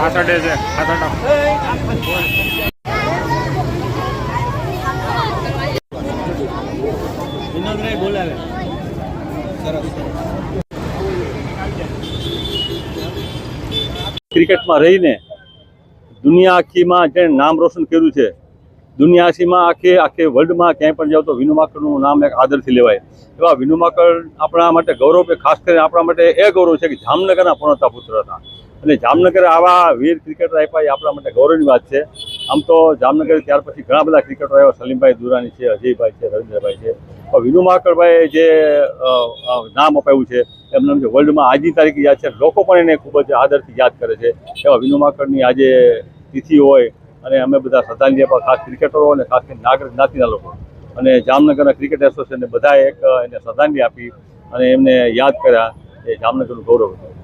આસડે છે આસડ વિનોદભાઈ બોલાવે સરસ ક્રિકેટમાં રહીને દુનિયા આખીમાં જેણે નામ રોશન કર્યું છે, દુનિયા આખીમાં આખે વર્લ્ડમાં ક્યાંય પણ જાવ તો વિનુ માંકડનું નામ એક આદરથી લેવાય. એવા વિનુ માંકડ આપણા માટે ગૌરવ, ખાસ કરીને આપણા માટે એ ગૌરવ છે કે જામનગરના પૂર્ણતા પુત્ર હતા અને જામનગર આવા વીર ક્રિકેટર આપ્યા એ આપણા માટે ગૌરવની વાત છે. આમ તો જામનગર ત્યાર પછી ઘણા બધા ક્રિકેટરો આવ્યા, સલીમભાઈ દુરાની છે, અજયભાઈ છે, રવિન્દ્રભાઈ છે. વિનુ માંકડભાઈએ જે નામ અપાવ્યું છે એમનું જે વર્લ્ડમાં આજની તારીખે યાદ છે, લોકો પણ એને ખૂબ જ આદરથી યાદ કરે છે. એવા વિનુ માંકડની આજે તિથિ હોય અને અમે બધા શ્રદ્ધાંજલિ આપવા, ખાસ ક્રિકેટરો અને ખાસ કરીને નાગરિક જ્ઞાતિના લોકો અને જામનગરના ક્રિકેટ એસોસિએશનને બધાએ એક એને શ્રદ્ધાંજલિ આપી અને એમને યાદ કર્યા. એ જામનગરનું ગૌરવ હતું.